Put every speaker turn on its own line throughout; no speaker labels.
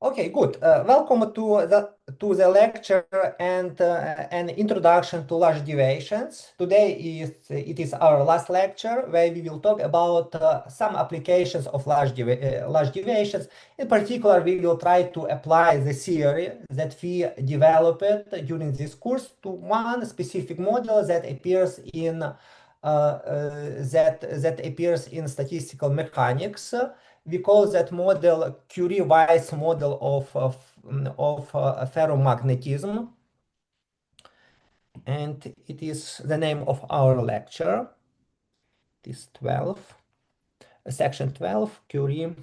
Okay, good. Welcome to the lecture and an introduction to large deviations. Today it is our last lecture where we will talk about some applications of large deviations. In particular, we will try to apply the theory that we developed during this course to one specific model that appears in statistical mechanics. We call that model Curie-Weiss model of ferromagnetism, and it is the name of our lecture. It is 12, section 12, Curie-Weiss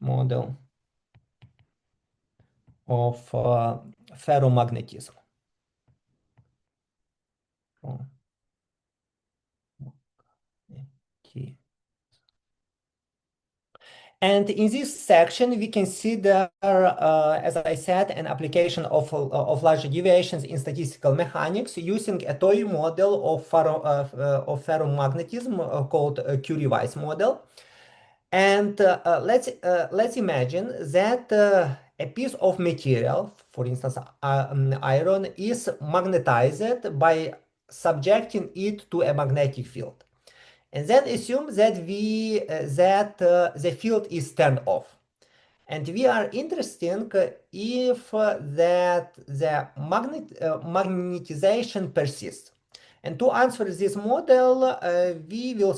model of ferromagnetism. Okay. And in this section, we consider, as I said, an application of large deviations in statistical mechanics using a toy model of ferromagnetism called Curie-Weiss model. And let's imagine that a piece of material, for instance, iron, is magnetized by subjecting it to a magnetic field. And then assume that the field is turned off. And we are interested if that the magnetization persists. And to answer this model, we will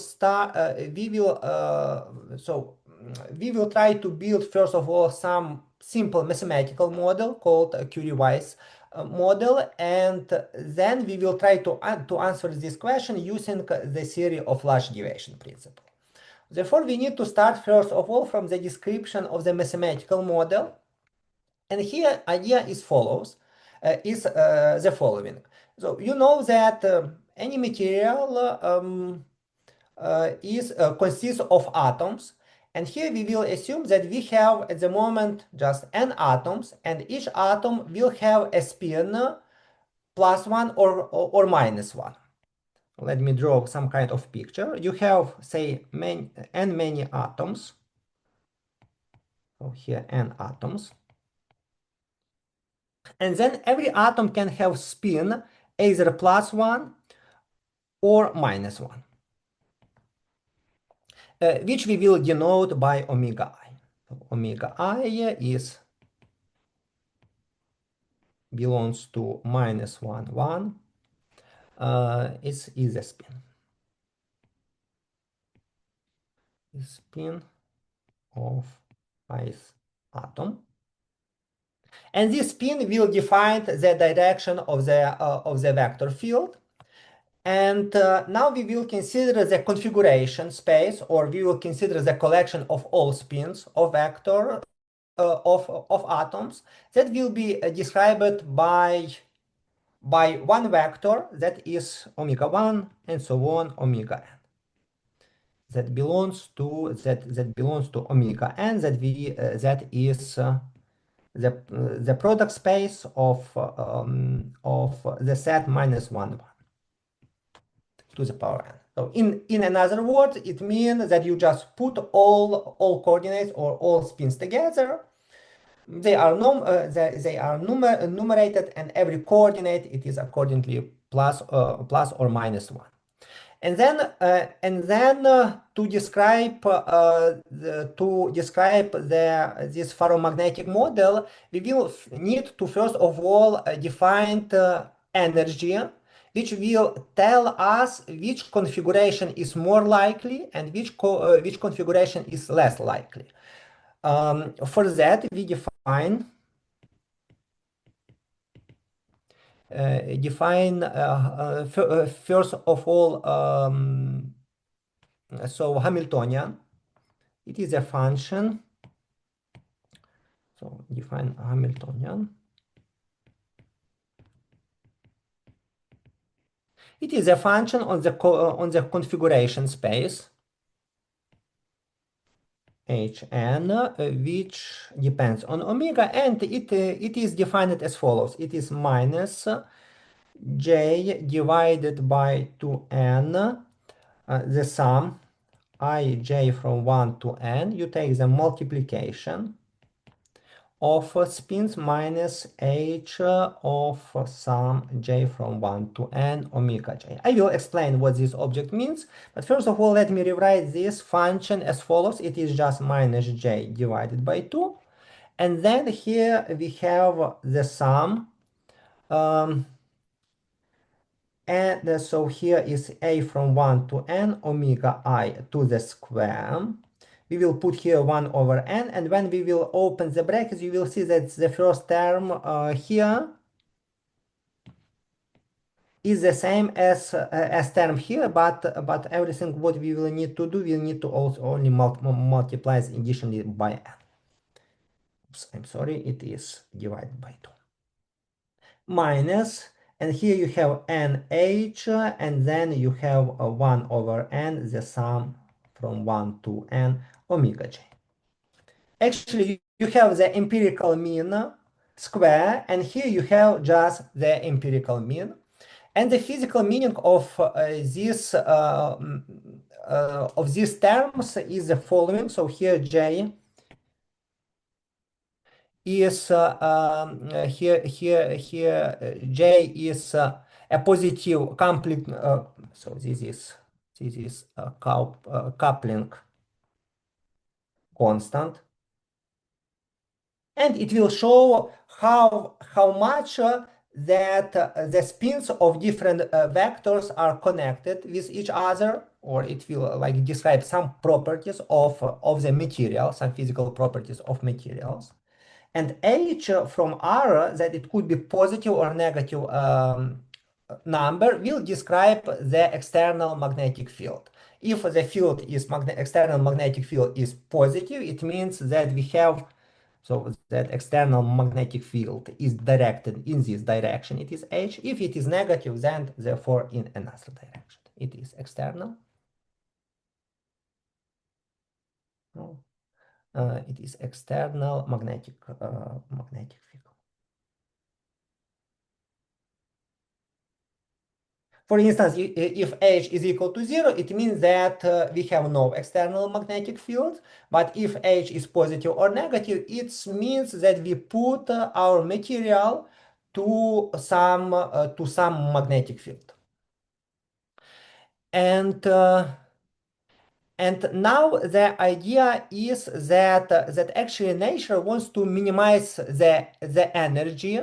try to build first of all some simple mathematical model called Curie-Weiss model, and then we will try to answer this question using the theory of large deviation principle. Therefore, we need to start first of all from the description of the mathematical model. And here idea is the following. So you know that any material consists of atoms. And here we will assume that we have at the moment just n atoms, and each atom will have a spin +1 or -1. Let me draw some kind of picture. You have, say, many atoms. So here n atoms. And then every atom can have spin either +1 or -1. Which we will denote by omega I. So omega I belongs to -1, 1. Is a spin. The spin of ith atom. And this spin will define the direction of the vector field. And now we will consider the configuration space, or we will consider the collection of all spins of vector of atoms that will be described by one vector that is omega 1 and so on omega n. That belongs to omega n, that is the product space of the set -1, 1 to the power n. So in another words, it means that you just put all coordinates or all spins together. They are numerated, and every coordinate it is accordingly plus or -1. And then to describe this ferromagnetic model, we will need to first of all define energy, which will tell us which configuration is more likely and which configuration is less likely. For that, we define first of all, so Hamiltonian. It is a function. So define Hamiltonian. It is a function on the configuration space Hn, which depends on omega, and it is defined as follows. It is minus j divided by 2n, the sum ij from 1 to n, you take the multiplication of spins minus h of sum j from 1 to n omega j. I will explain what this object means, but first of all, let me rewrite this function as follows. It is just minus j divided by 2. And then here we have the sum. And so here is a from 1 to n omega I to the square. We will put here 1 over n, and when we will open the brackets, you will see that the first term here is the same as term here, but everything what we will need to do, we need to also only multiply additionally by n. Oops, I'm sorry, it is divided by 2. Minus, and here you have nh, and then you have 1 over n, the sum from 1 to n omega j. Actually, you have the empirical mean square, and here you have just the empirical mean. And the physical meaning of these terms is the following. So here j is j is a positive complete. So this is a coupling constant, and it will show how much that the spins of different vectors are connected with each other, or it will like describe some properties of the material, some physical properties of materials. And h from r, that it could be positive or negative number, will describe the external magnetic field. If the field is external magnetic field is positive, it means that we have, so that external magnetic field is directed in this direction, it is h. If it is negative, then therefore in another direction, it is external. No. It is external magnetic field. For instance, if h is equal to 0, it means that we have no external magnetic field. But if h is positive or negative, it means that we put our material to some magnetic field. And now the idea is that actually nature wants to minimize the energy,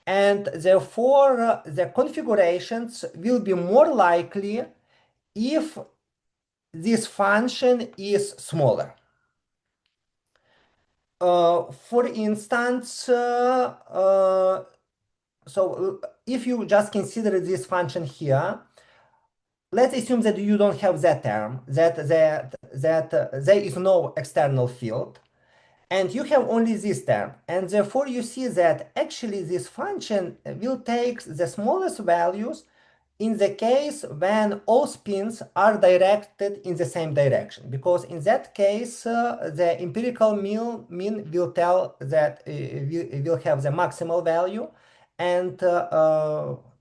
and therefore the configurations will be more likely if this function is smaller. For instance, so if you just consider this function here, let's assume that you don't have that term, that there is no external field, and you have only this term, and therefore you see that actually this function will take the smallest values in the case when all spins are directed in the same direction, because in that case the empirical mean will tell that we will have the maximal value, and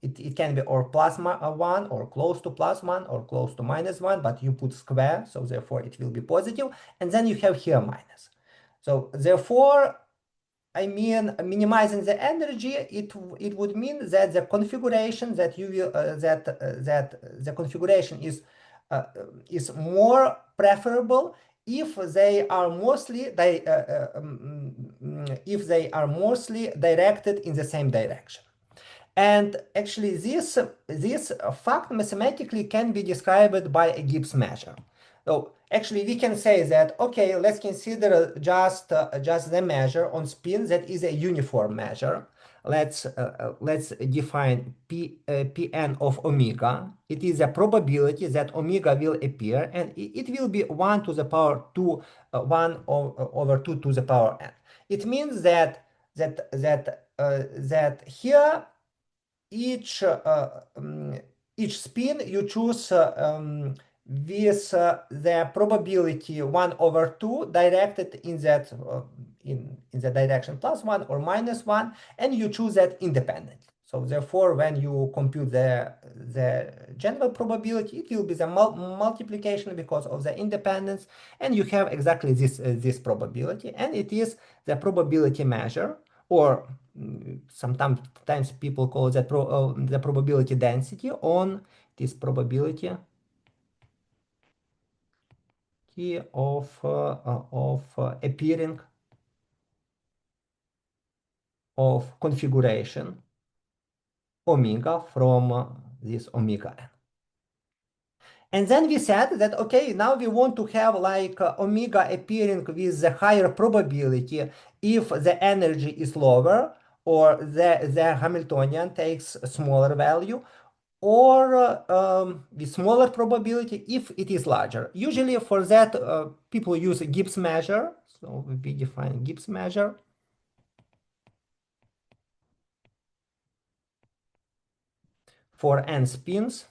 it can be or plus 1 or close to plus 1 or close to minus 1, but you put square, so therefore it will be positive, and then you have here minus. So therefore, I mean, minimizing the energy, it would mean that the configuration that you will that the configuration is more preferable if they are mostly directed in the same direction. And actually, this fact mathematically can be described by a Gibbs measure. So actually, we can say that, okay, let's consider just the measure on spin that is a uniform measure. Let's define Pn of omega. It is a probability that omega will appear, and it will be 1 to the power 2, 1 over 2 to the power n. It means that here each spin you choose with the probability 1 over 2 directed in the direction plus 1 or minus 1, and you choose that independently. So therefore, when you compute the general probability, it will be the multiplication because of the independence, and you have exactly this probability, and it is the probability measure, or sometimes people call that the probability density on this probability of appearing of configuration omega from this omega n. And then we said that, okay, now we want to have like omega appearing with the higher probability if the energy is lower or the Hamiltonian takes a smaller value, or with smaller probability if it is larger. Usually for that, people use a Gibbs measure. So we define Gibbs measure. For n spins.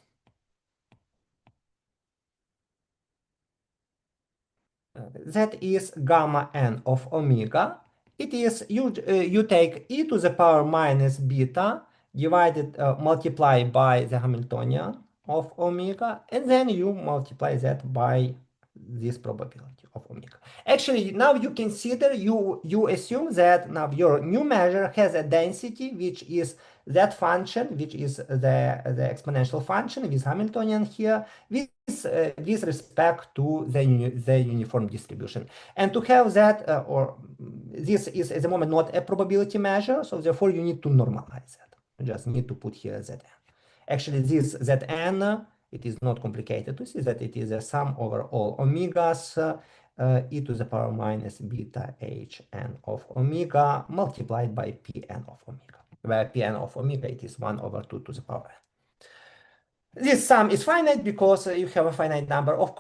That is gamma n of omega. It is you take e to the power minus beta divided multiplied by the Hamiltonian of omega, and then you multiply that by this probability of omega. Actually, now you consider you assume that now your new measure has a density which is that function, which is the exponential function with Hamiltonian here, with respect to the uniform distribution. And to have that, this is at the moment not a probability measure, so therefore you need to normalize that. You just need to put here Zn. Actually, this Zn, it is not complicated to see that it is a sum over all omegas, e to the power minus beta hn of omega multiplied by pn of omega. Where pn of omega, it is 1 over 2 to the power n. This sum is finite because you have a finite number of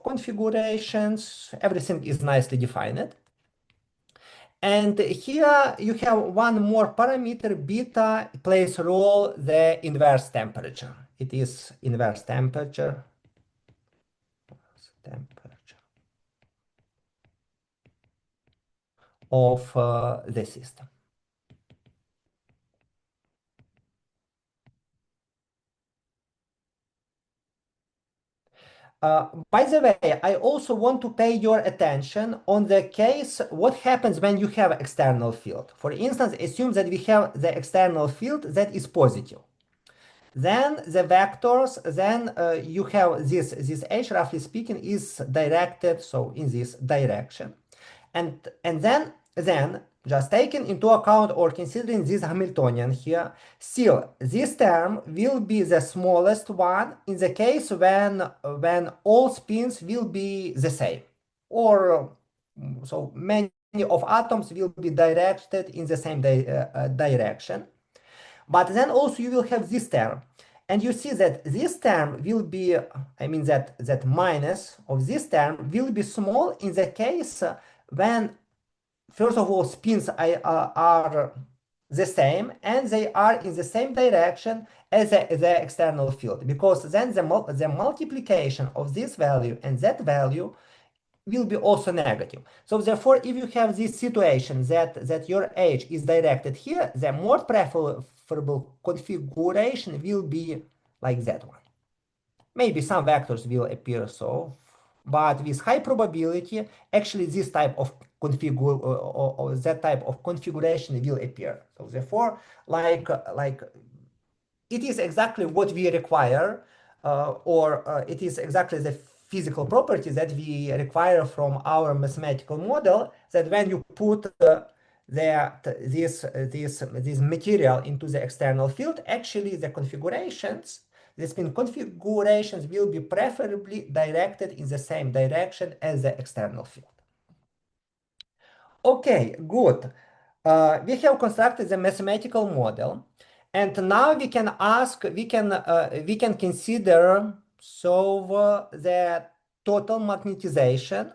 configurations. Everything is nicely defined. And here you have one more parameter, beta plays role the inverse temperature. It is inverse temperature of the system. By the way, I also want to pay your attention on the case, what happens when you have external field. For instance, assume that we have the external field that is positive. Then the vectors, then you have this h, roughly speaking, is directed, so in this direction. And then just taking into account or considering this Hamiltonian here, still this term will be the smallest one in the case when all spins will be the same, or so many of atoms will be directed in the same direction. But then also you will have this term. And you see that this term will be, I mean that minus of this term will be small in the case when, first of all, spins are the same and they are in the same direction as the external field, because then the multiplication of this value and that value will be also negative. So therefore, if you have this situation that your H is directed here, the more preferable configuration will be like that one. Maybe some vectors will appear so, but with high probability, actually this type of or that type of configuration will appear. So therefore, like it is exactly what we require, or it is exactly the physical property that we require from our mathematical model, that when you put this material into the external field, actually the configurations, the spin configurations will be preferably directed in the same direction as the external field. Okay, good. We have constructed the mathematical model, and now we can ask, we can consider solve the total magnetization.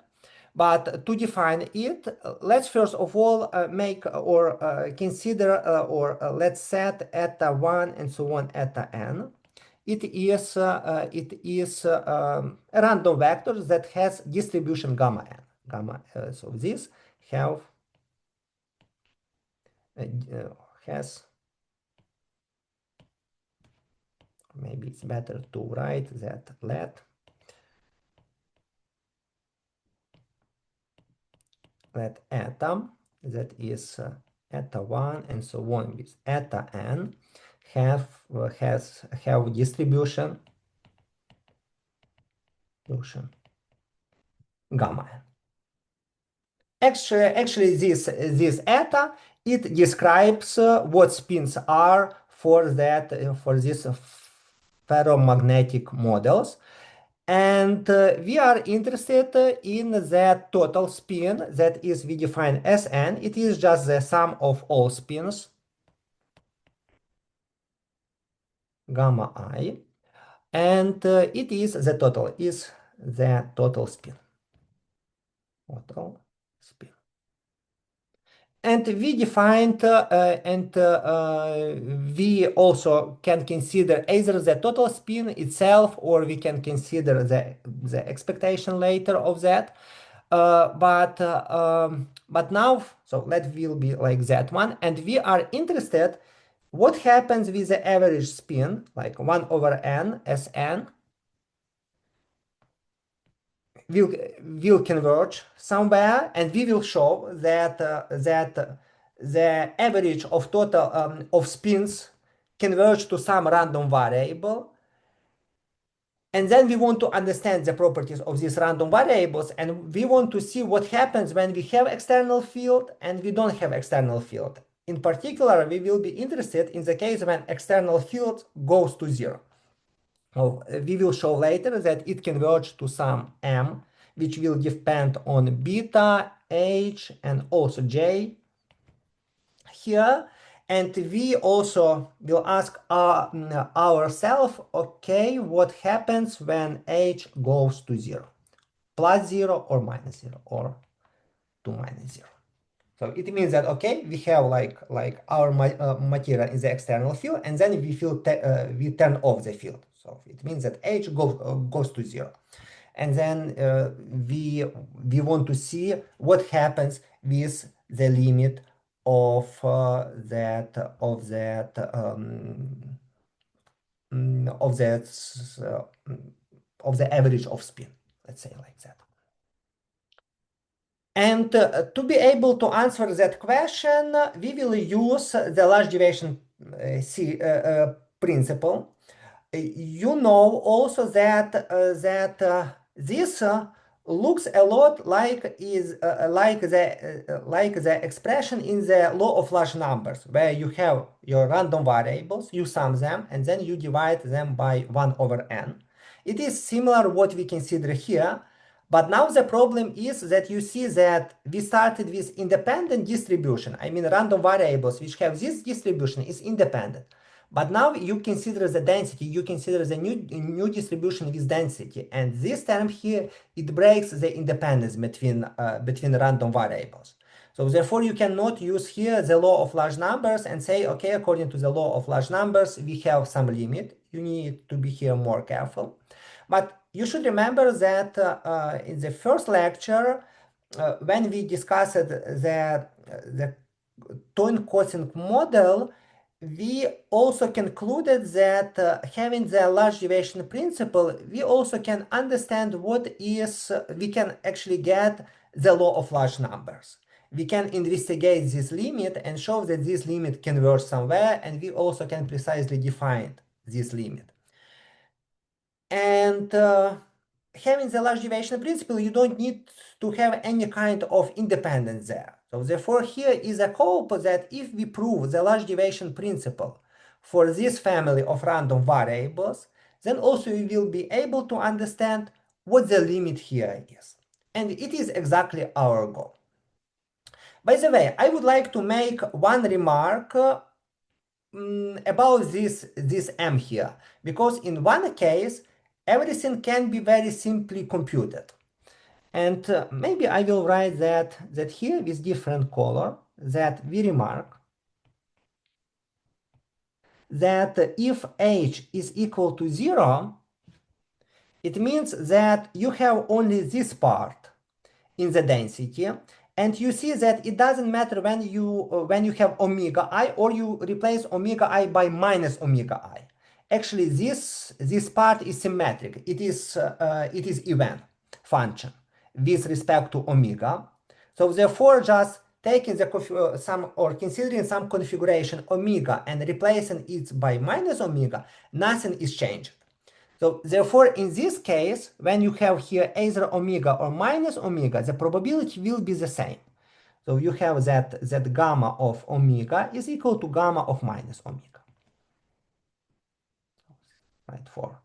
But to define it, let's first of all make or consider or let's set eta 1 and so on eta n. It is a random vector that has distribution gamma n. So this have has maybe it's better to write that let atom, that is eta 1 and so on with eta n, have distribution gamma n. Actually, this eta, it describes what spins are for that for these ferromagnetic models, and we are interested in the total spin that is we define as n. It is just the sum of all spins gamma I, and it is the total spin. Total spin. And we defined, we also can consider either the total spin itself, or we can consider the expectation later of that. But now, so that will be like that one, and we are interested what happens with the average spin, like 1 over n as n will converge somewhere, and we will show that the average of total of spins converge to some random variable. And then we want to understand the properties of these random variables, and we want to see what happens when we have external field and we don't have external field. In particular, we will be interested in the case when external field goes to 0. We will show later that it converges to some m, which will depend on beta, h, and also j here. And we also will ask ourselves, okay, what happens when h goes to 0? Plus 0 or minus 0 or to minus 0. So it means that, okay, we have like our material in the external field, and then we turn off the field. So it means that h goes to 0. And then we want to see what happens with the limit of of the average of spin, let's say like that. And to be able to answer that question, we will use the large deviation principle. You know also that this looks a lot like the expression in the law of large numbers, where you have your random variables, you sum them, and then you divide them by 1 over n. It is similar what we consider here, but now the problem is that you see that we started with independent distribution. I mean, random variables which have this distribution is independent. But now you consider the density, you consider the new distribution with density, and this term here, it breaks the independence between random variables. So therefore you cannot use here the law of large numbers and say, okay, according to the law of large numbers, we have some limit. You need to be here more careful. But you should remember that in the first lecture, when we discussed the Toyn-Cotsing model, we also concluded that having the large deviation principle, we also can understand we can actually get the law of large numbers. We can investigate this limit and show that this limit converges somewhere, and we also can precisely define this limit. And having the large deviation principle, you don't need to have any kind of independence there. So therefore, here is a hope that if we prove the large deviation principle for this family of random variables, then also we will be able to understand what the limit here is. And it is exactly our goal. By the way, I would like to make one remark about this m here, because in one case, everything can be very simply computed. And maybe I will write that here with different color, that we remark that if h is equal to 0, it means that you have only this part in the density, and you see that it doesn't matter when you have omega I, or you replace omega I by minus omega I. actually this part is symmetric. It is even function with respect to omega. So therefore, just taking the some or considering some configuration omega and replacing it by minus omega, nothing is changed. So therefore, in this case, when you have here either omega or minus omega, the probability will be the same. So you have that gamma of omega is equal to gamma of minus omega. Right, 4.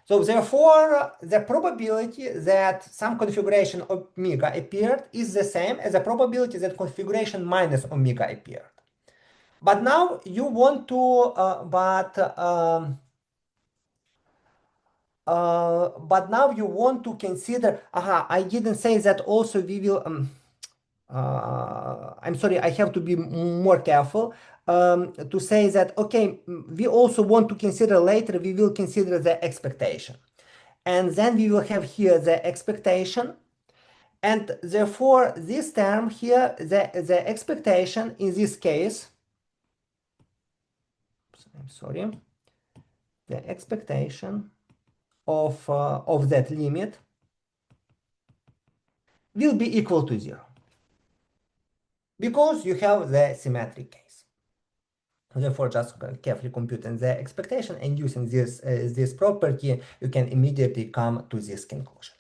So therefore, the probability that some configuration omega appeared is the same as the probability that configuration minus omega appeared. But now you want to, but now you want to consider, I didn't say that also we will, I'm sorry, I have to be more careful to say that, okay, we also want to consider later, we will consider the expectation. And then we will have here the expectation. And therefore, this term here, the expectation in this case, I'm sorry, the expectation of that limit will be equal to 0 because you have the symmetric case. Therefore, just carefully computing the expectation and using this property, you can immediately come to this conclusion.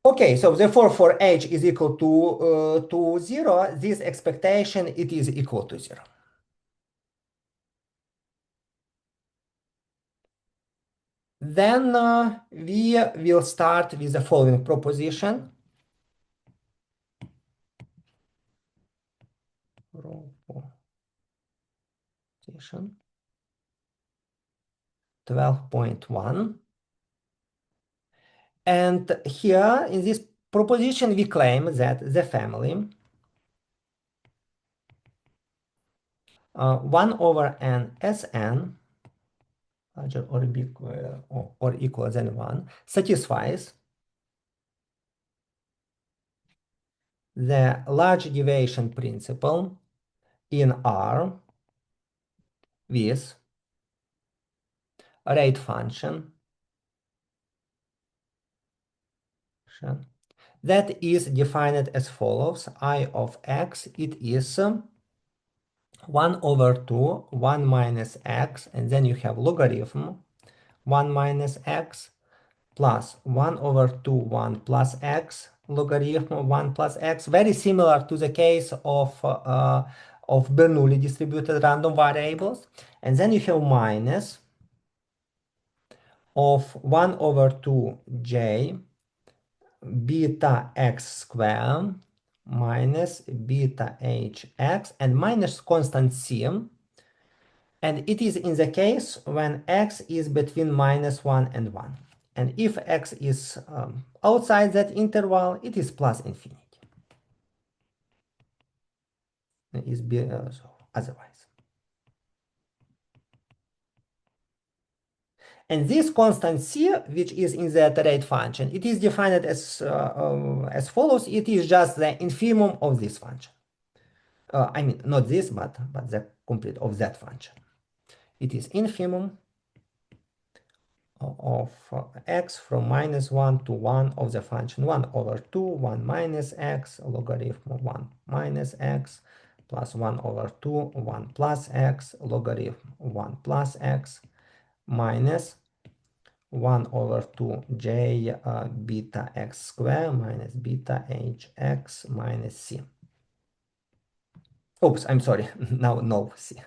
Okay, so therefore, for h is equal to 0, this expectation, it is equal to 0. Then we will start with the following proposition. Proposition 12.1. And here in this proposition, we claim that the family 1 over n Sn larger or equal than 1 satisfies the large deviation principle in R with a rate function that is defined as follows. I of x, it is 1 over 2, 1 minus x, and then you have logarithm 1 minus x plus 1 over 2, 1 plus x, logarithm 1 plus x, very similar to the case of Bernoulli distributed random variables. And then you have minus of 1 over 2 j beta x squared minus beta hx and minus constant c. And it is in the case when x is between minus 1 and 1. And if x is outside that interval, it is plus infinity. It is so otherwise. And this constant c, which is in the rate function, it is defined as follows. It is just the infimum of this function. I mean, not this, but the complete of that function. It is infimum of x from minus 1 to 1 of the function 1 over 2, 1 minus x, logarithm 1 minus x, plus 1 over 2, 1 plus x, logarithm 1 plus x, minus 1 over 2 j beta x squared minus beta hx minus c. Oops, I'm sorry, now no c,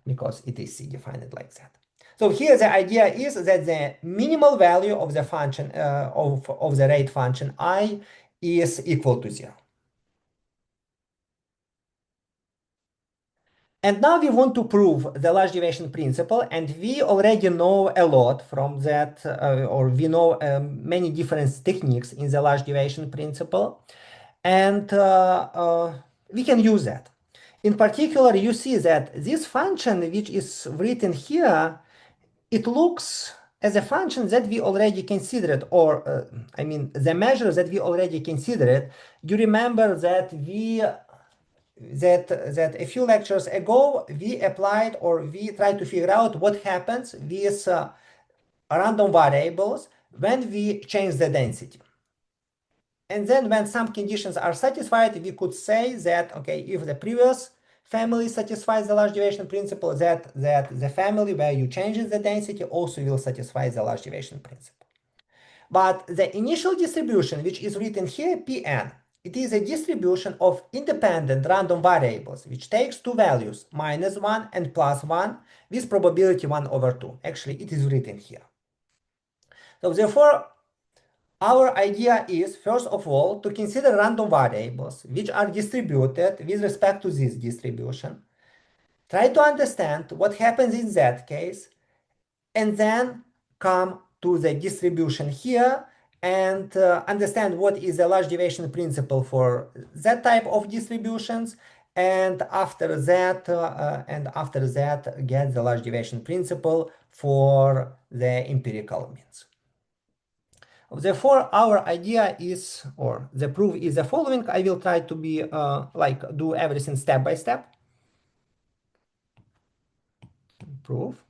because it is c defined like that. So here the idea is that the minimal value of the function, of the rate function I is equal to 0. And now we want to prove the large deviation principle, and we already know a lot from that, or we know many different techniques in the large deviation principle, and we can use that. In particular, you see that this function, which is written here, it looks as a function that we already considered, or I mean, the measure that we already considered. You remember that we that a few lectures ago we applied or we tried to figure out what happens with random variables when we change the density. And then when some conditions are satisfied, we could say that, okay, if the previous family satisfies the large deviation principle, that the family where you change the density also will satisfy the large deviation principle. But the initial distribution, which is written here, Pn, it is a distribution of independent random variables, which takes two values, -1 and +1, with probability 1 over 2. Actually, it is written here. So therefore, our idea is, first of all, to consider random variables which are distributed with respect to this distribution. Try to understand what happens in that case, and then come to the distribution here and understand what is the large deviation principle for that type of distributions, and after that get the large deviation principle for the empirical means. Therefore, our idea is, or the proof is the following. I will try to be do everything step by step. Proof.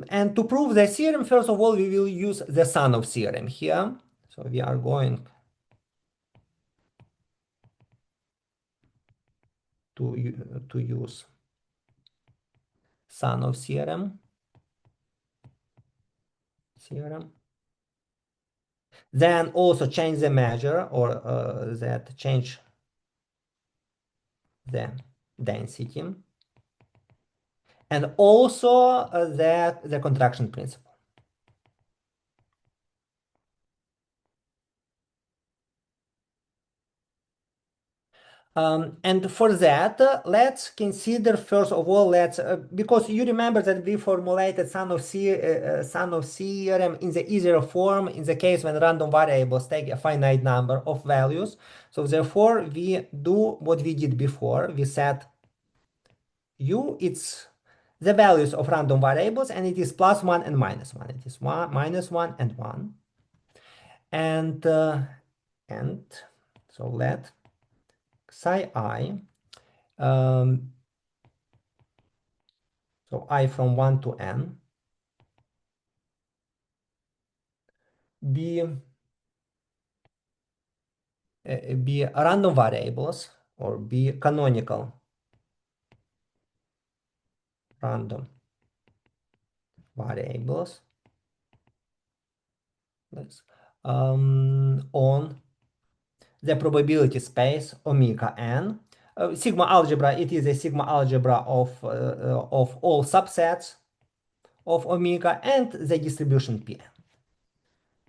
And to prove the theorem, first of all, we will use the Sanov theorem here. So we are going to use Sanov theorem. Then also change the measure, or that change the density, and also the contraction principle. And for that, let's consider first of all, because you remember that we formulated Sanov theorem in the easier form in the case when random variables take a finite number of values. So therefore, we do what we did before. We set u, it's the values of random variables, and it is +1 and -1. It is -1 and 1. And so let psi I, so I from 1 to n, be random variables, or be canonical random variables on the probability space omega n. Sigma algebra, it is a sigma algebra of all subsets of omega and the distribution Pn.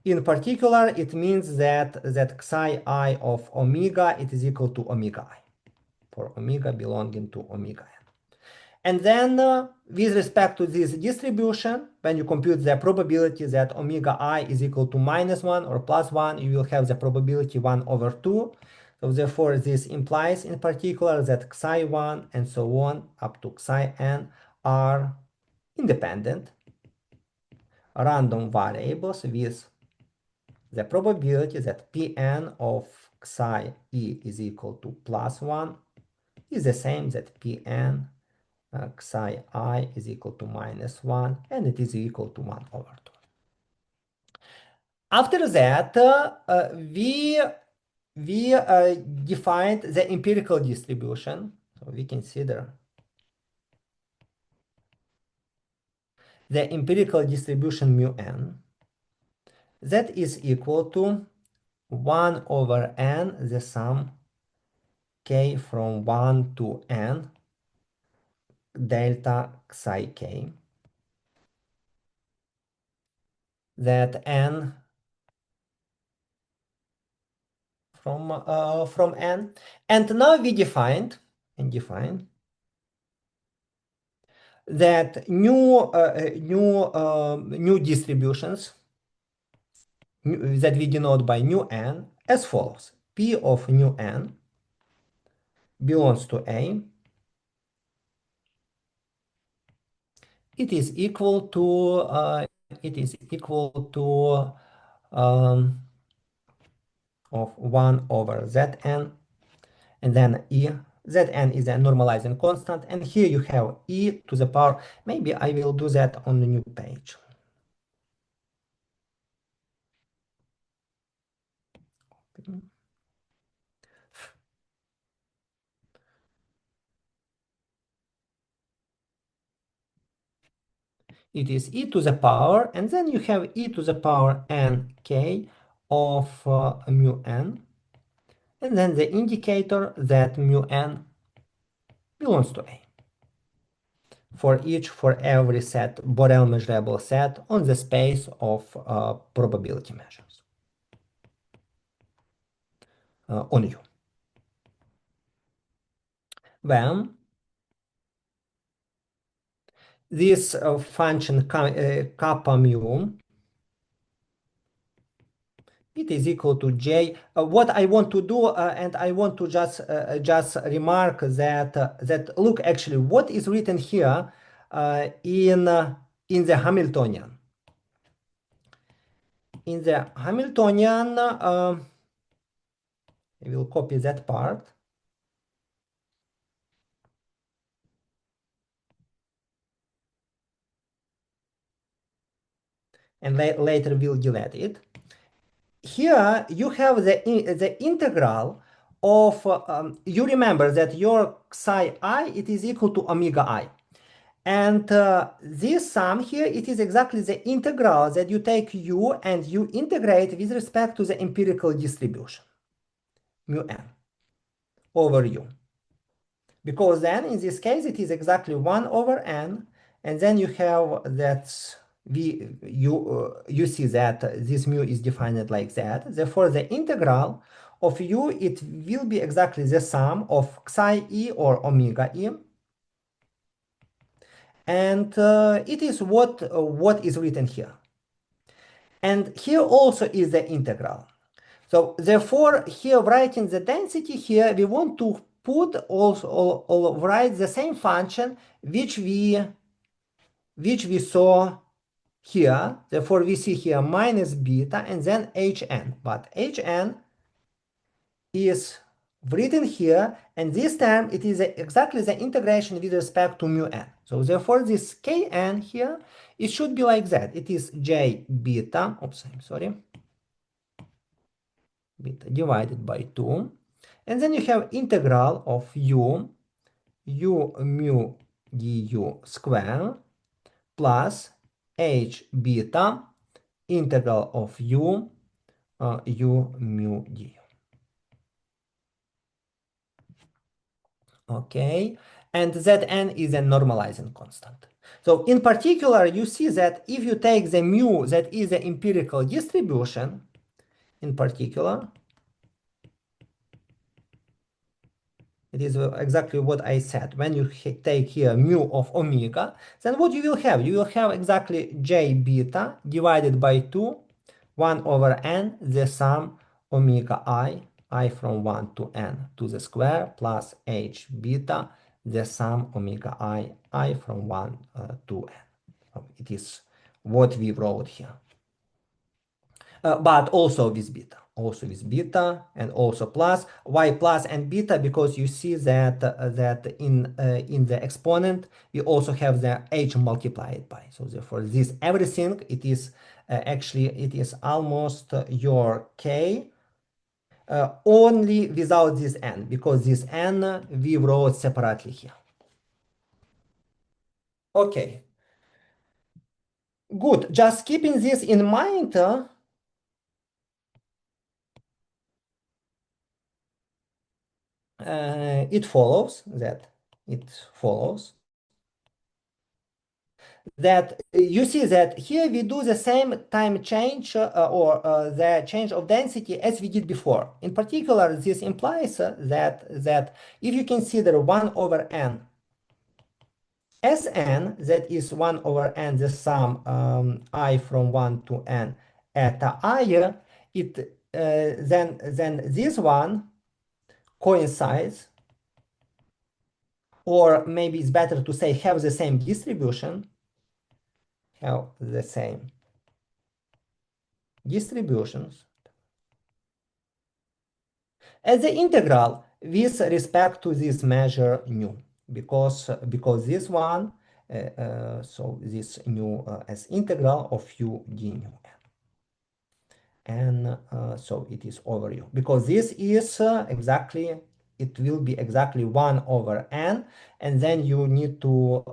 In particular, it means that psi I of omega, it is equal to omega I, for omega belonging to omega n. And then with respect to this distribution, when you compute the probability that omega I is equal to -1 or +1, you will have the probability 1 over 2. So therefore, this implies in particular that psi 1 and so on up to psi n are independent random variables with the probability that Pn of psi e is equal to +1 is the same that Pn psi I is equal to -1, and it is equal to 1 over 2. After that, we defined the empirical distribution. So we consider the empirical distribution mu n that is equal to 1 over n, the sum k from 1 to n delta psi k, that n from n. And now we define that new distributions that we denote by nu n as follows: P of nu n belongs to A. It is equal to um, of 1 over Zn, and then E. Zn is a normalizing constant, and here you have e to the power. Maybe I will do that on the new page. It is e to the power, and then you have e to the power nk of mu n, and then the indicator that mu n belongs to A for every set, Borel measurable set on the space of probability measures on U. When this function kappa mu, it is equal to j. What I want to do, and I want to just remark that that look, actually what is written here in the Hamiltonian. In the Hamiltonian, I will copy that part. And later we'll delete it. Here you have the integral of, you remember that your psi I, it is equal to omega I. And this sum here, it is exactly the integral that you take u and you integrate with respect to the empirical distribution, mu n, over u. Because then in this case, it is exactly 1 over n, and then you have that you see that this mu is defined like that. Therefore, the integral of u, it will be exactly the sum of psi e or omega e. And it is what is written here. And here also is the integral. So therefore, here writing the density here, we want to put also or write the same function which we saw here. Therefore, we see here minus beta and then hn. But hn is written here, and this term, it is exactly the integration with respect to mu n. So therefore, this kn here, it should be like that. It is j beta, oops, I'm sorry, beta divided by 2. And then you have integral of u mu du square plus h beta integral of u mu du. Okay, and Zn is a normalizing constant. So in particular, you see that if you take the mu that is the empirical distribution, in particular, it is exactly what I said. When you take here mu of omega, then what you will have? You will have exactly j beta divided by 2, 1 over n, the sum omega I from 1 to n to the square, plus h beta, the sum omega I from 1 to n. So it is what we wrote here. But also with beta and also plus. Why plus and beta? Because you see that in the exponent we also have the h multiplied by. So therefore, this everything, it is actually it is almost your k, only without this n, because this n we wrote separately here. Okay, good. Just keeping this in mind. It follows that you see that here we do the same time change or the change of density as we did before. In particular, this implies that if you consider 1 over n Sn, that is 1 over n, the sum I from 1 to n at I, it then this one coincides, or maybe it's better to say have the same distribution, have the same distributions as the integral with respect to this measure nu, because this one, so this nu as integral of u d nu n. And so it is over u, because this is exactly, it will be exactly 1 over n, and then you need to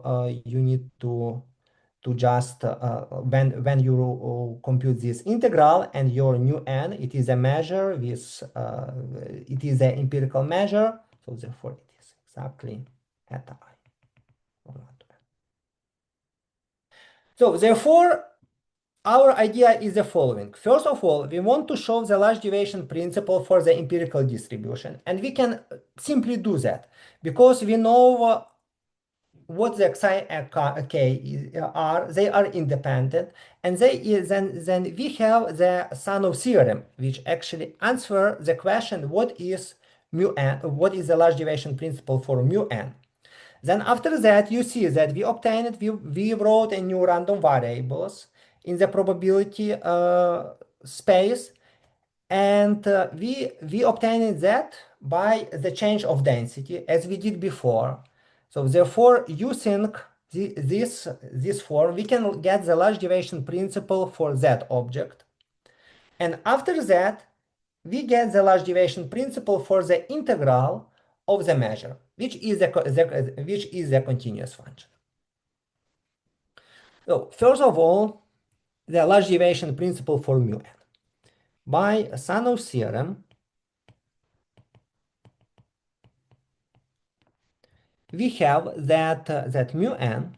just when you compute this integral and your nu n, it is a measure with it is an empirical measure, so therefore it is exactly at I. So therefore our idea is the following. First of all, we want to show the large deviation principle for the empirical distribution, and we can simply do that because we know what the xi k are. They are independent, and then we have the Sanov theorem, which actually answer the question: what is mu n? What is the large deviation principle for mu n? Then after that, you see that we obtained, we wrote a new random variables in the probability space, and we obtained that by the change of density as we did before. So therefore, using this form, we can get the large deviation principle for that object. And after that, we get the large deviation principle for the integral of the measure, which is a continuous function. So first of all, the large deviation principle for mu n. By Sanov's theorem, we have that mu n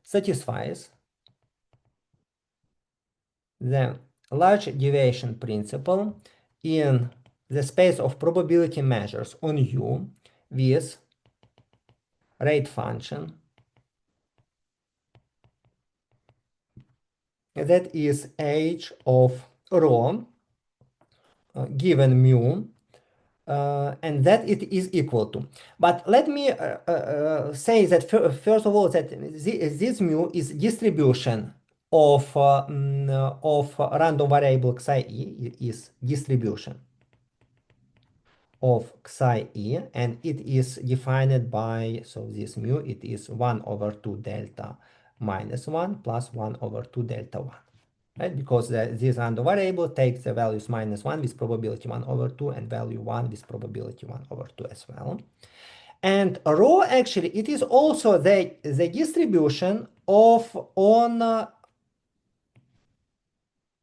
satisfies the large deviation principle in the space of probability measures on U with rate function that is h of rho given mu, and that it is equal to. But let me say that first of all that this mu is distribution of random variable xi e is distribution of xi e, and it is defined by, so this mu, it is 1 over 2 delta minus 1 plus 1 over 2 delta 1. Right? Because this random variable takes the values minus 1 with probability 1 over 2 and value 1 with probability 1 over 2 as well. And rho actually, it is also the distribution of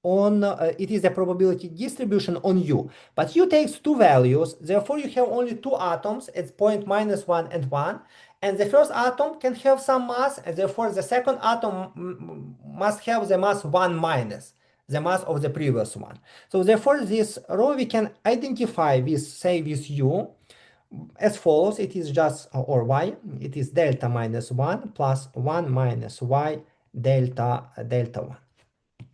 it is a probability distribution on U, but U takes two values, therefore you have only two atoms at point minus 1 and 1, and the first atom can have some mass, and therefore the second atom must have the mass 1 minus the mass of the previous one. So therefore this rho we can identify with, say, with U as follows. It is just, or y, it is delta minus 1 plus 1 minus y delta 1.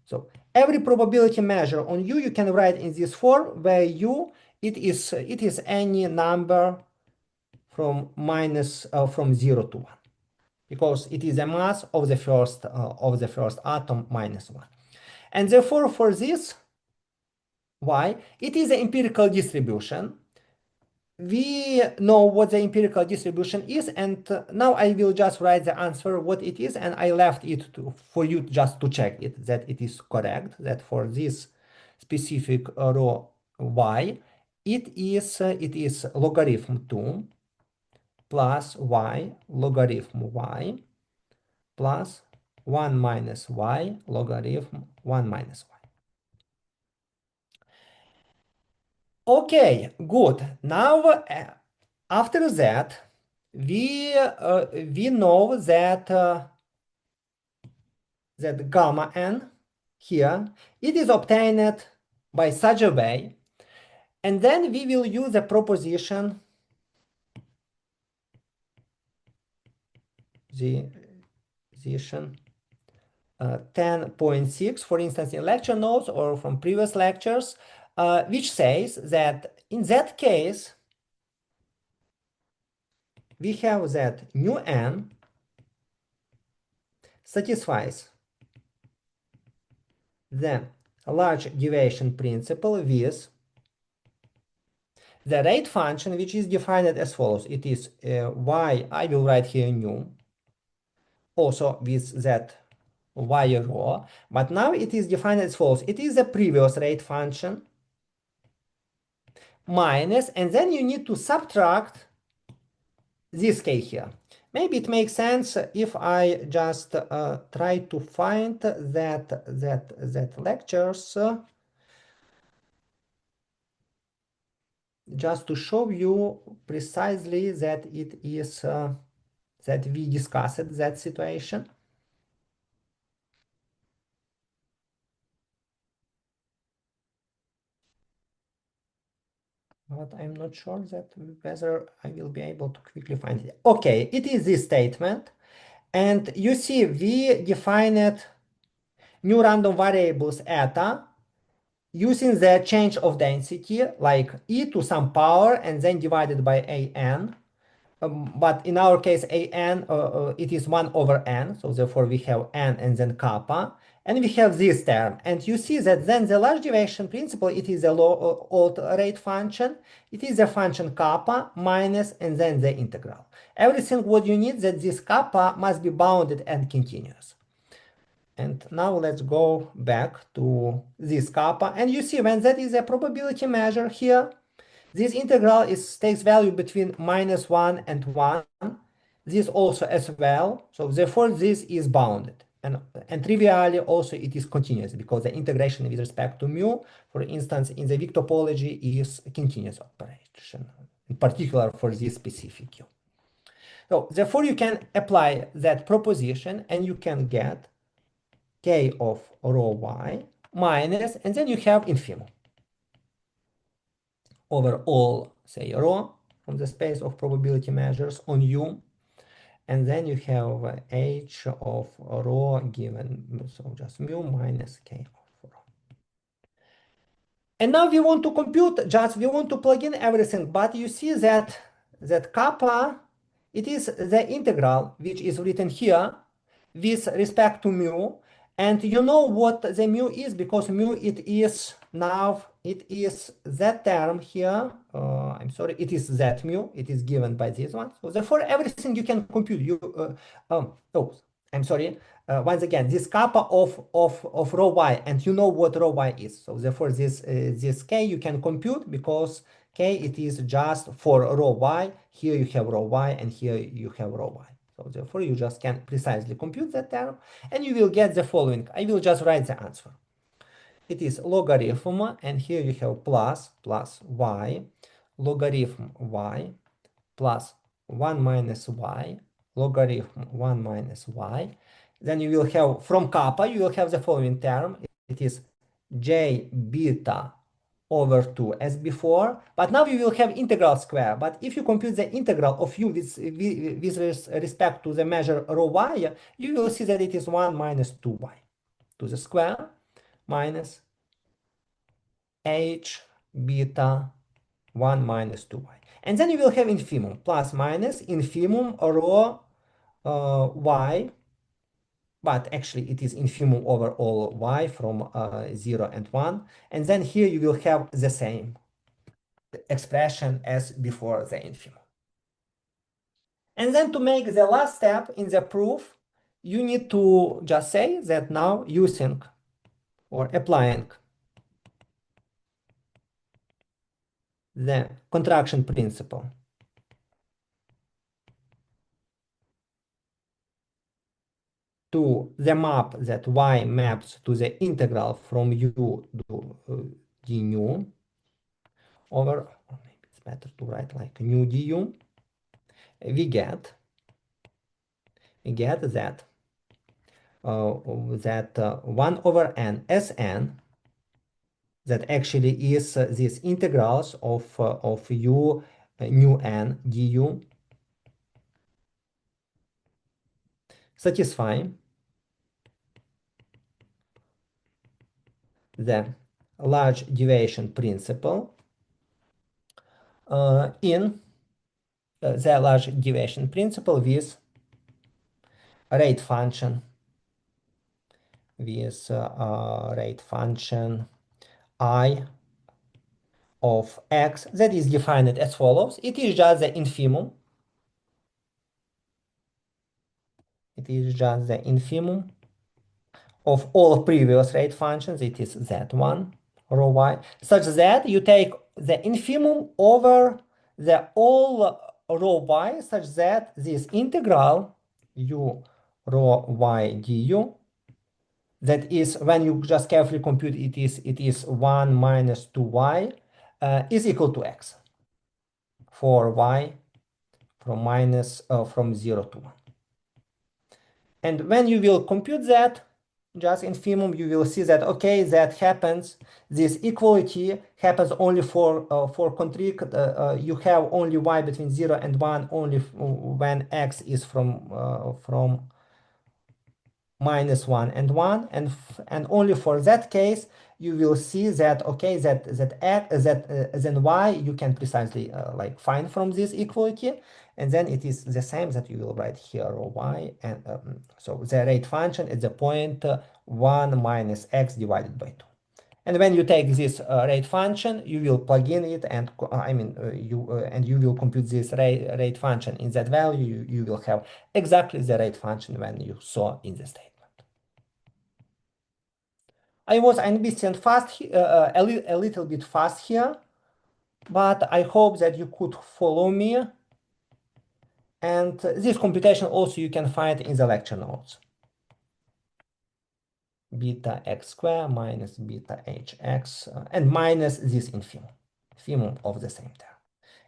So every probability measure on U you can write in this form, where U it is any number from from 0 to 1, because it is a mass of the first atom minus 1. And therefore for this y, it is an empirical distribution. We know what the empirical distribution is, and now I will just write the answer what it is, and I left it for you just to check it that it is correct, that for this specific rho y it is logarithm 2 plus y logarithm y plus 1 minus y logarithm 1 minus y. Okay, good. Now after that, we know that that gamma n here, it is obtained by such a way, and then we will use the proposition, the position 10.6, for instance, in lecture notes or from previous lectures, which says that in that case we have that mu n satisfies the large deviation principle with the rate function, which is defined as follows. It is y, I will write here nu, also with that y rho, but now it is defined as follows. It is a previous rate function minus, and then you need to subtract this k here. Maybe it makes sense if I just try to find that lectures just to show you precisely that it is that we discussed that situation. But I'm not sure that whether I will be able to quickly find it. Okay, it is this statement. And you see, we defined new random variables eta using the change of density, like e to some power and then divided by an. But in our case, an, it is 1 over n. So therefore, we have n and then kappa. And we have this term. And you see that then the large deviation principle, it is a low old rate function. It is a function kappa minus and then the integral. Everything what you need that this kappa must be bounded and continuous. And now let's go back to this kappa. And you see when that is a probability measure here, this integral takes value between -1 and 1. This also as well. So therefore this is bounded. And trivially also it is continuous because the integration with respect to mu, for instance, in the Wick topology is a continuous operation, in particular for this specific Q. So therefore you can apply that proposition and you can get k of rho y minus, and then you have infimum over all, say, rho from the space of probability measures on U. And then you have h of rho given, so just mu minus k of rho. And now we want to compute, just we want to plug in everything, but you see that kappa, it is the integral which is written here with respect to mu. And you know what the mu is because mu it is now, it is that term here. I'm sorry, it is that mu. It is given by this one. So therefore, everything you can compute. Oh, I'm sorry. Once again, this kappa of rho y, and you know what rho y is. So therefore, this k you can compute because k it is just for rho y. Here you have rho y, and here you have rho y. So therefore, you just can precisely compute that term, and you will get the following. I will just write the answer. It is logarithm, and here you have plus y, logarithm y, plus 1 minus y, logarithm 1 minus y. Then you will have, from kappa, you will have the following term. It is j beta over 2 as before, but now you will have integral square. But if you compute the integral of u with respect to the measure rho y, you will see that it is 1 minus 2y to the square minus h beta 1 minus 2y. And then you will have infimum plus minus infimum rho y, but actually it is infimum over all y from 0 and 1. And then here you will have the same expression as before the infimum. And then to make the last step in the proof, you need to just say that now using or applying the contraction principle to the map that y maps to the integral from u to d nu over, or maybe it's better to write like nu du, we get that 1 over n Sn, that actually is these integrals of u nu n du satisfy the large deviation principle in the large deviation principle with rate function I of x that is defined as follows. It is just the infimum. It is just the infimum of all previous rate functions. It is z1 rho y, such that you take the infimum over the all rho y, such that this integral u rho y du, that is, when you just carefully compute, it is 1 minus 2y, is equal to x for y from 0 to 1. And when you will compute that, just infimum, you will see that, okay, that happens, this equality happens only for contric, you have only y between 0 and 1 only when x is from minus 1 and 1, and only for that case you will see that, okay, then y you can precisely like find from this equality, and then it is the same that you will write here rho y, and so the rate function is the point 1 minus x divided by 2. And when you take this rate function, you will plug in it, and you will compute this rate function in that value. You will have exactly the rate function when you saw in the statement. I was ambitious fast, a little bit fast here, but I hope that you could follow me. And this computation also you can find in the lecture notes. Beta x squared minus beta hx and minus this infimum of the same term.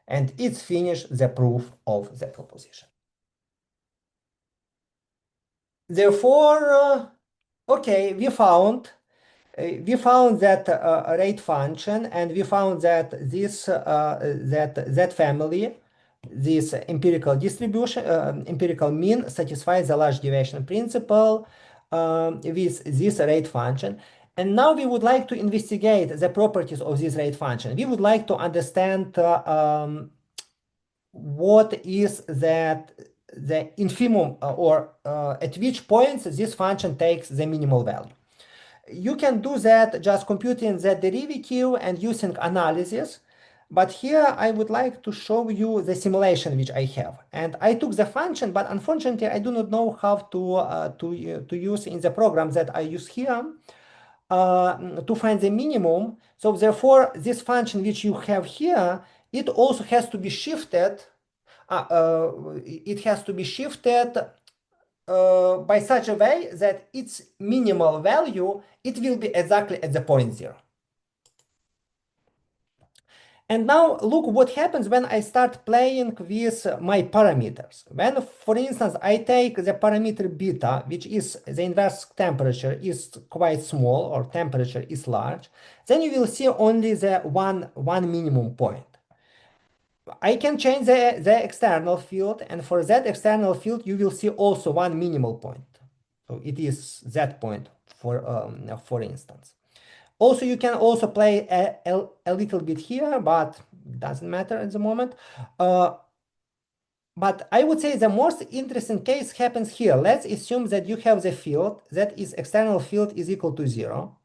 And it's finished the proof of the proposition. Therefore, okay, we found that rate function, and we found that this that family, this empirical distribution, empirical mean, satisfies the large deviation principle with this rate function. And now we would like to investigate the properties of this rate function. We would like to understand what is that the infimum, or at which points this function takes the minimal value. You can do that just computing the derivative and using analysis. But here I would like to show you the simulation which I have. And I took the function, but unfortunately I do not know how to use in the program that I use here to find the minimum. So therefore, this function which you have here, it also has to be shifted. It has to be shifted by such a way that its minimal value, it will be exactly at the point 0. And now look what happens when I start playing with my parameters. When, for instance, I take the parameter beta, which is the inverse temperature is quite small, or temperature is large, then you will see only the one minimum point. I can change the external field, and for that external field, you will see also one minimal point. So it is that point, for instance. Also, you can also play a little bit here, but doesn't matter at the moment. But I would say the most interesting case happens here. Let's assume that you have the field, that is external field is equal to 0.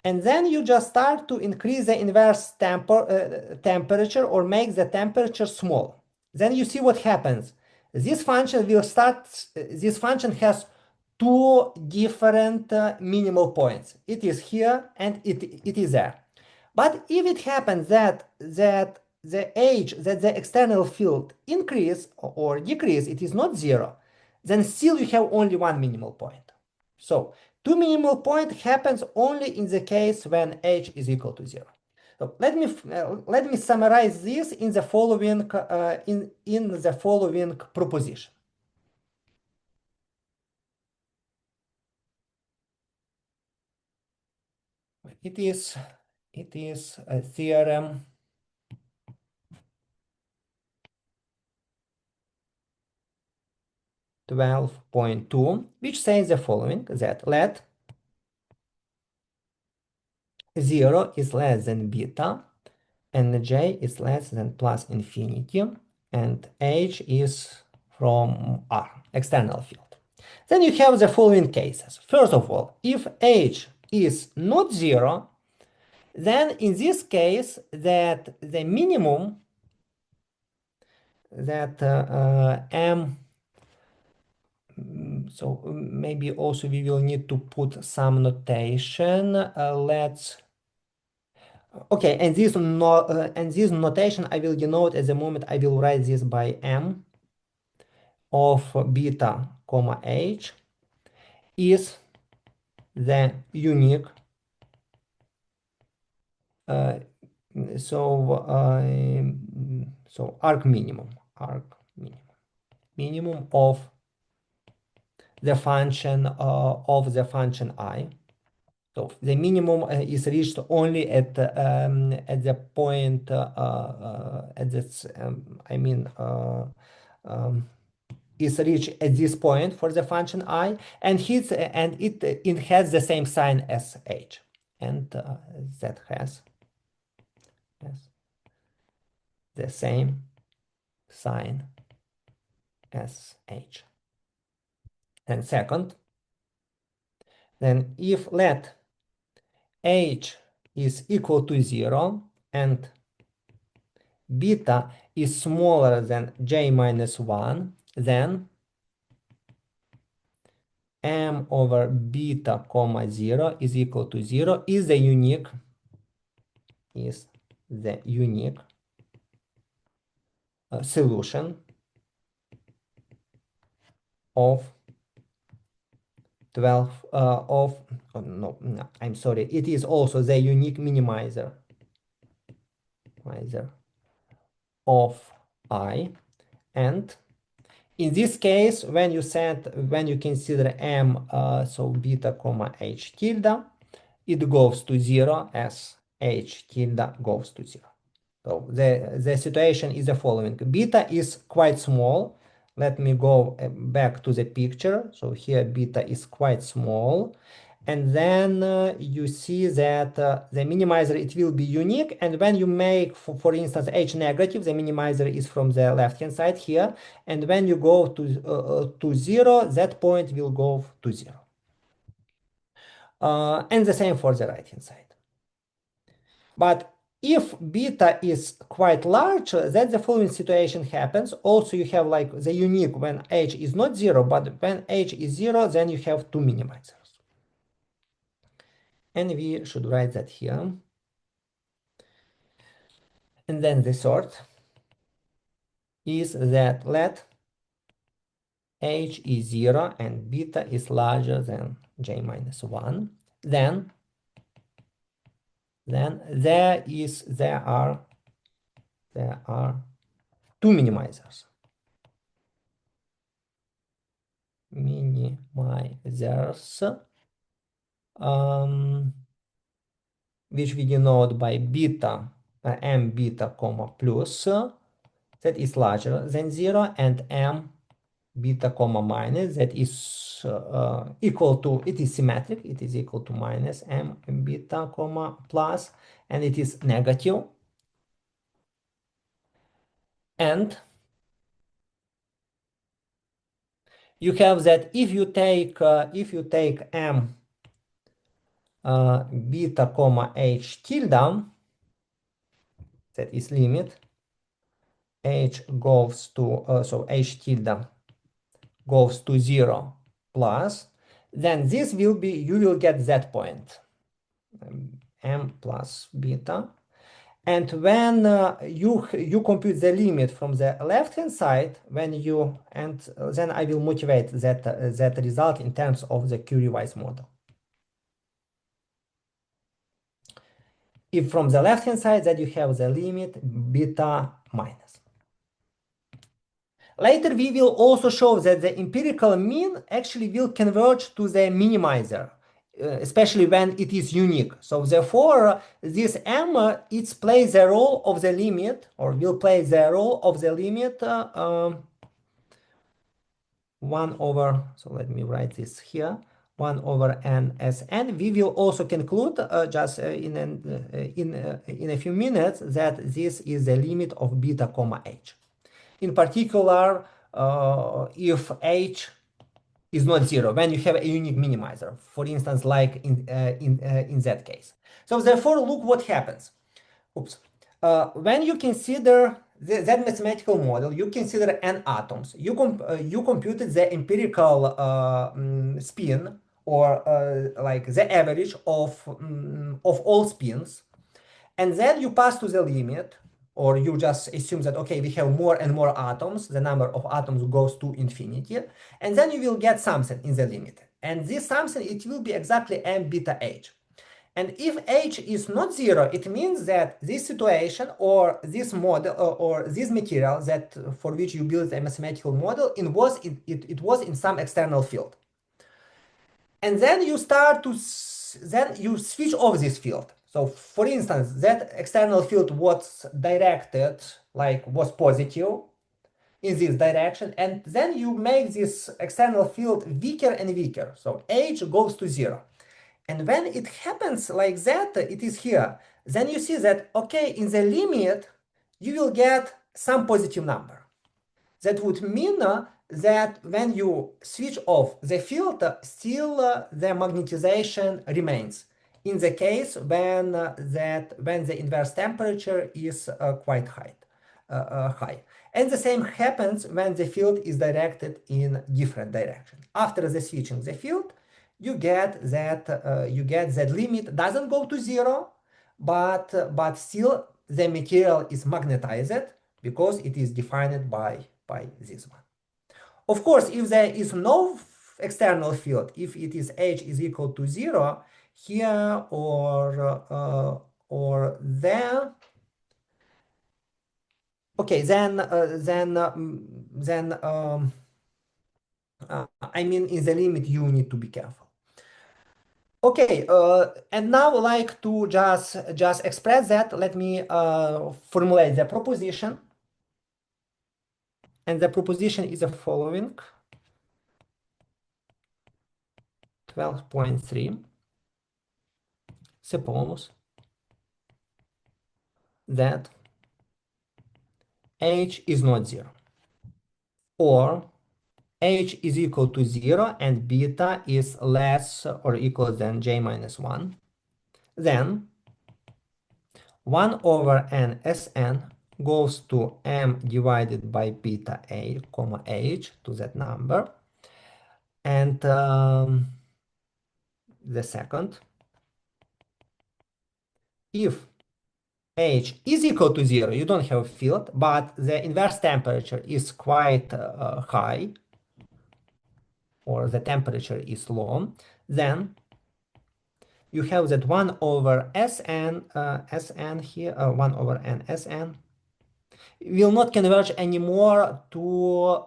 And then you just start to increase the inverse temperature, or make the temperature small. Then you see what happens. This function will start, this function has two different minimal points. It is here and it is there. But if it happens that the age, that the external field increase or decrease, it is not 0, then still you have only one minimal point. So two minimal point happens only in the case when h is equal to 0. So let me summarize this in the following proposition. It is a theorem 12.2, which says the following, that let 0 is less than beta, and j is less than plus infinity, and h is from R, external field. Then you have the following cases. First of all, if h is not 0, then in this case, that the minimum that m, so maybe also we will need to put some notation. Let's okay, and this notation I will denote at the moment. I will write this by m of beta comma h is the unique. Uh, so arc minimum of the function I. So the minimum is reached only at the point at this is reached at this point for the function I, and it has the same sign as h, and that has the same sign as h. And second, then if let h is equal to 0 and beta is smaller than j minus 1, then m over beta comma 0 is equal to 0 is the unique solution of 12 of oh, no, I'm sorry, it is also the unique minimizer of I. And in this case, when you consider m so beta comma h tilde, it goes to 0 as h tilde goes to 0. So the situation is the following. Beta is quite small. Let me go back to the picture. So here beta is quite small. And then you see that the minimizer, it will be unique. And when you make, for instance, h negative, the minimizer is from the left-hand side here. And when you go to 0, that point will go to 0. And the same for the right-hand side. But if beta is quite large, then the following situation happens. Also, you have like the unique when h is not 0, but when h is 0, then you have two minimizers. And we should write that here. And then the third is that let h is 0 and beta is larger than j minus 1, then there are two minimizers. Which we denote by beta m beta comma plus that is larger than 0, and m beta comma minus that is equal to, it is symmetric, it is equal to minus m beta comma plus, and it is negative. And you have that if you take m beta comma h tilde, that is limit h goes to so h tilde goes to 0 plus, then this will be, you will get that point, m plus beta. And when you compute the limit from the left-hand side, then I will motivate that result in terms of the Curie-Weiss model. If from the left-hand side that you have the limit beta minus. Later, we will also show that the empirical mean actually will converge to the minimizer, especially when it is unique. So therefore, this m, it plays the role of the limit, or will play the role of the limit 1 over, so let me write this here, 1 over n as n. We will also conclude just in a few minutes that this is the limit of beta comma h. In particular, if h is not zero when you have a unique minimizer, for instance, like in that case. So therefore, look what happens. Oops. When you consider that mathematical model, you consider n atoms. You computed the empirical spin, or like the average of all spins, and then you pass to the limit, or you just assume that, okay, we have more and more atoms, the number of atoms goes to infinity, and then you will get something in the limit. And this something, it will be exactly m beta h. And if h is not zero, it means that this situation, or this model, or this material that for which you build a mathematical model, it was in some external field. And then you start to then you switch off this field. So for instance, that external field was directed, like was positive in this direction, and then you make this external field weaker and weaker. So h goes to zero. And when it happens like that, it is here. Then you see that, okay, in the limit, you will get some positive number. That would mean that when you switch off the field, still the magnetization remains. In the case when the inverse temperature is quite high. And the same happens when the field is directed in different direction. After the switching the field, you get that limit doesn't go to zero, but still the material is magnetized because it is defined by this one. Of course, if there is no external field, if it is h is equal to zero here or there, okay, I mean, in the limit you need to be careful. Okay, and now like to just express that, let me formulate the proposition. And the proposition is the following: 12.3. Suppose that h is not zero, or h is equal to 0 and beta is less or equal than j minus 1, then 1 over n Sn goes to m divided by beta a comma h to that number. And the second, if h is equal to 0, you don't have a field, but the inverse temperature is quite high, or the temperature is low, then you have that 1 over Sn here, 1 over n Sn will not converge anymore to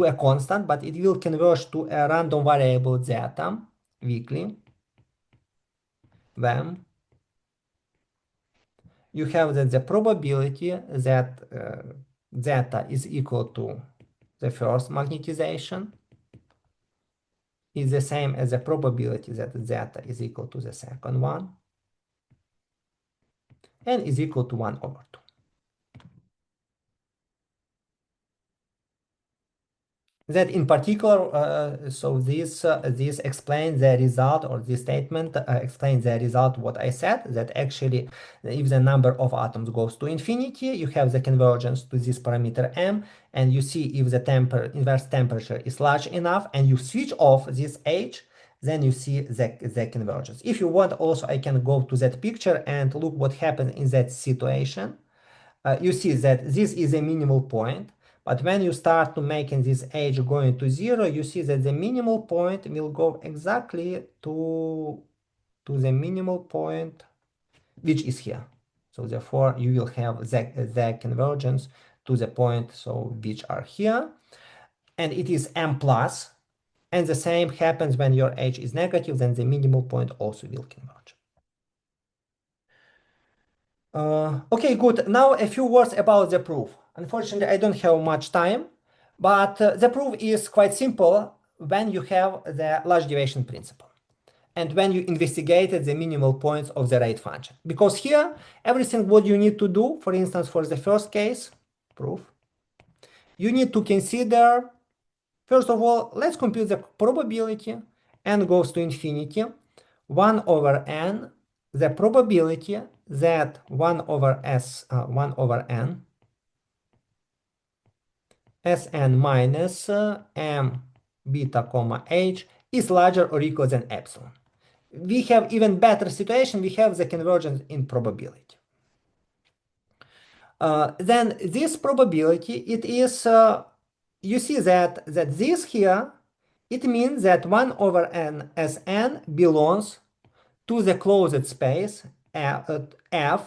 a constant, but it will converge to a random variable zeta weakly, when you have that the probability that zeta is equal to the first magnetization is the same as the probability that zeta is equal to the second one, and is equal to 1 over 2. That in particular, so this explains the result, or this statement explains the result what I said, that actually if the number of atoms goes to infinity, you have the convergence to this parameter m, and you see if the inverse temperature is large enough and you switch off this h, then you see the convergence. If you want also, I can go to that picture and look what happened in that situation. You see that this is a minimal point. But when you start to making this h going to 0, you see that the minimal point will go exactly to the minimal point, which is here. So therefore, you will have the convergence to the point, so which are here. And it is m plus. And the same happens when your h is negative, then the minimal point also will converge. Okay, good. Now a few words about the proof. Unfortunately, I don't have much time, but the proof is quite simple when you have the large deviation principle and when you investigated the minimal points of the rate function. Because here, everything what you need to do, for instance, for the first case, proof, you need to consider First of all, let's compute the probability. N goes to infinity. 1 over n, the probability that 1 over n, Sn minus m beta comma h is larger or equal than epsilon. We have even better situation. We have the convergence in probability. Then this probability, it is, you see that this here, it means that 1 over n Sn belongs to the closed space f,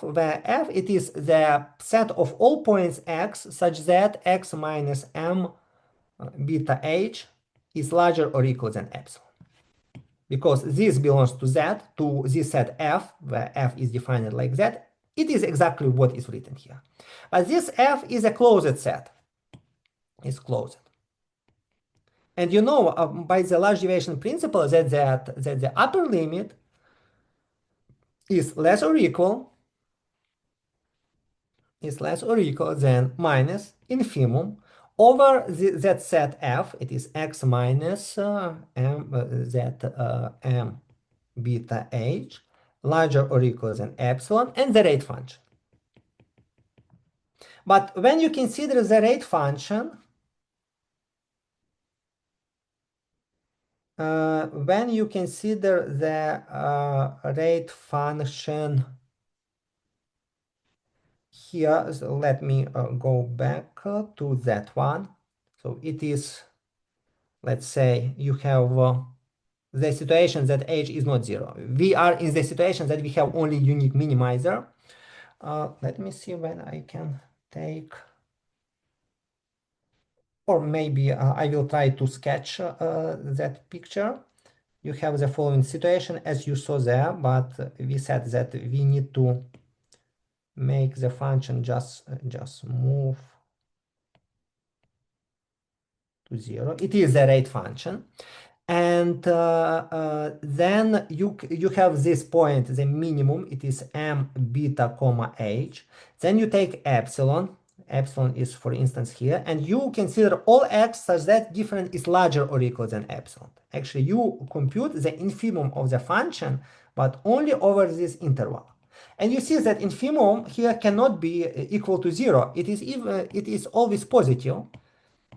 where f it is the set of all points x such that x minus m beta h is larger or equal than epsilon. Because this belongs to z, to this set f, where f is defined like that, it is exactly what is written here. But this f is a closed set. It's closed. And you know by the large deviation principle that the upper limit is less or equal than minus infimum over that set f. It is x minus m beta h larger or equal than epsilon and the rate function. But when you consider the rate function, here, so let me go back to that one. So it is, let's say you have the situation that h is not 0. We are in the situation that we have only unique minimizer. Let me see when I can take, or maybe I will try to sketch that picture. You have the following situation as you saw there, but we said that we need to make the function just move to 0. It is the rate function. And then you have this point, the minimum, it is m beta comma h. Then you take epsilon. Epsilon is, for instance, here. And you consider all x such that difference is larger or equal than epsilon. Actually, you compute the infimum of the function, but only over this interval. And you see that infimum here cannot be equal to 0. It is always positive.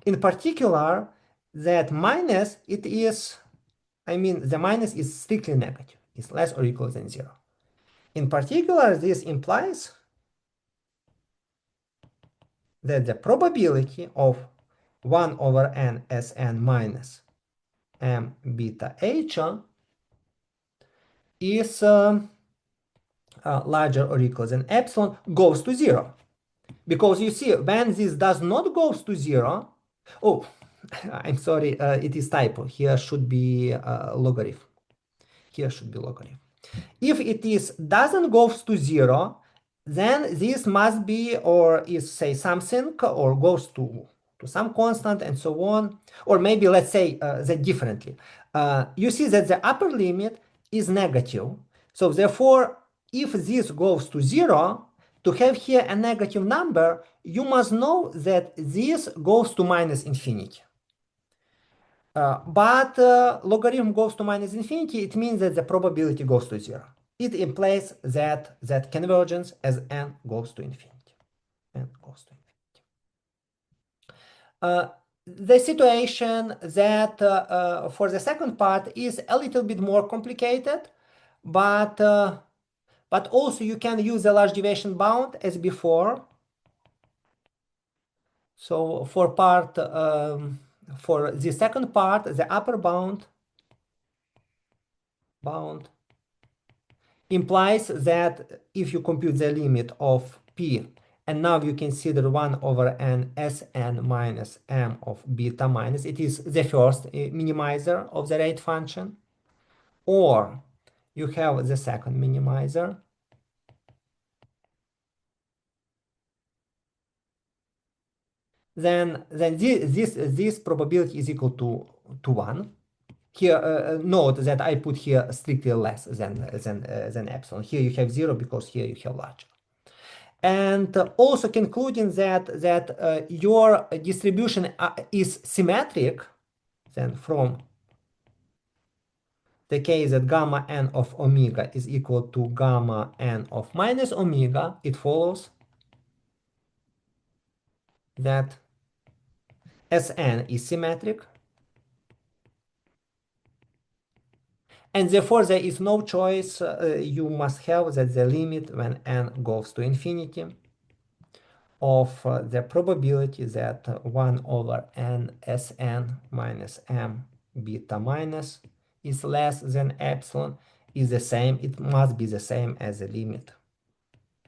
In particular, that minus, it is, I mean, the minus is strictly negative. It's less or equal than 0. In particular, this implies that the probability of 1 over n Sn minus m beta h is larger or equal than epsilon goes to 0. Because you see, when this does not goes to 0, oh, I'm sorry, it is typo. Here should be logarithm. Here should be logarithm. If it is doesn't goes to 0, then this must be or is say something or goes to some constant and so on. Or maybe let's say that differently. You see that the upper limit is negative. So therefore, if this goes to 0, to have here a negative number, you must know that this goes to minus infinity. But logarithm goes to minus infinity, it means that the probability goes to 0. It implies that convergence as n goes to infinity. N goes to infinity. The situation that for the second part is a little bit more complicated, but also you can use the large deviation bound as before. So for the second part, the upper bound implies that if you compute the limit of p, and now you consider 1 over n Sn minus m of beta minus, it is the first minimizer of the rate function, or you have the second minimizer, then this probability is equal to 1. Here, note that I put here strictly less than epsilon. Here you have 0 because here you have larger. And also concluding that your distribution is symmetric, then from the case that gamma n of omega is equal to gamma n of minus omega, it follows that Sn is symmetric, and therefore there is no choice. You must have that the limit when n goes to infinity of the probability that 1 over n Sn minus m beta minus is less than epsilon is the same. It must be the same as the limit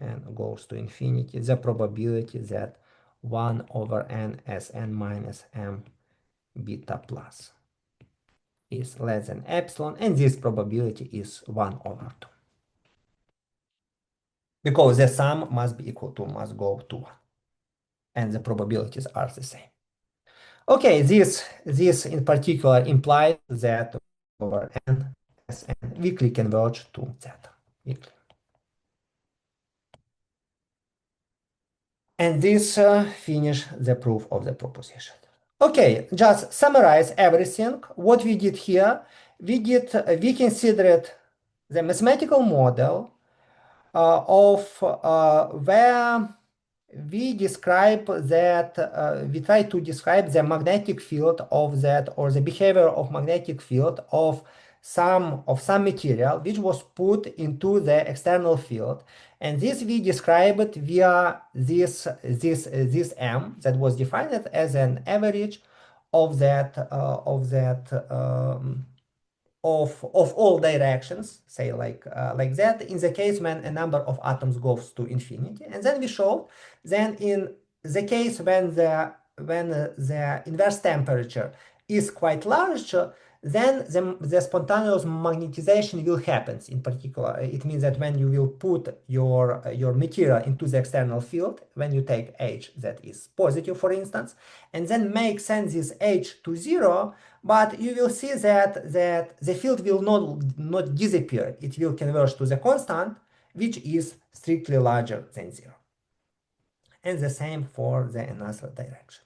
n goes to infinity. The probability that 1 over n Sn minus m beta plus is less than epsilon, and this probability is 1 over 2. Because the sum must be equal to, must go to 1. And the probabilities are the same. Okay, this in particular implies that over n Sn weakly converge to z. Weakly. And this finish the proof of the proposition. Okay, just summarize everything. What we did here, we considered the mathematical model of where we describe that we try to describe the magnetic field of that, or the behavior of magnetic field of some material which was put into the external field, and this we described via this m that was defined as an average of that of all directions, say like that, in the case when a number of atoms goes to infinity. And then we showed then in the case when the inverse temperature is quite large, then the spontaneous magnetization will happen. In particular, it means that when you will put your material into the external field, when you take H that is positive, for instance, and then make send this H to 0, but you will see that the field will not disappear. It will converge to the constant, which is strictly larger than 0. And the same for the another direction.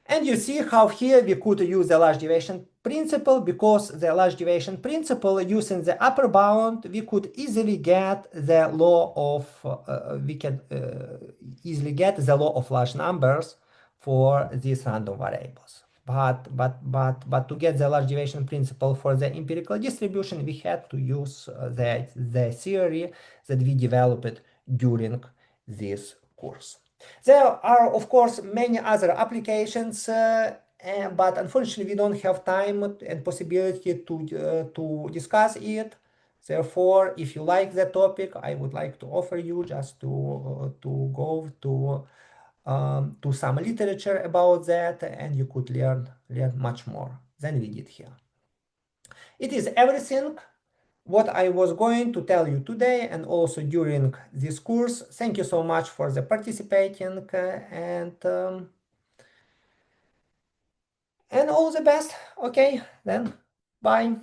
And you see how here we could use the large deviation principle, because the large deviation principle, using the upper bound, we could easily get the law of easily get the law of large numbers for these random variables. But to get the large deviation principle for the empirical distribution, we had to use the theory that we developed during this course. There are, of course, many other applications, but unfortunately we don't have time and possibility to discuss it. Therefore, if you like the topic, I would like to offer you just to go to some literature about that, and you could learn much more than we did here. It is everything what I was going to tell you today and also during this course. Thank you so much for the participating, and all the best. Okay, then bye.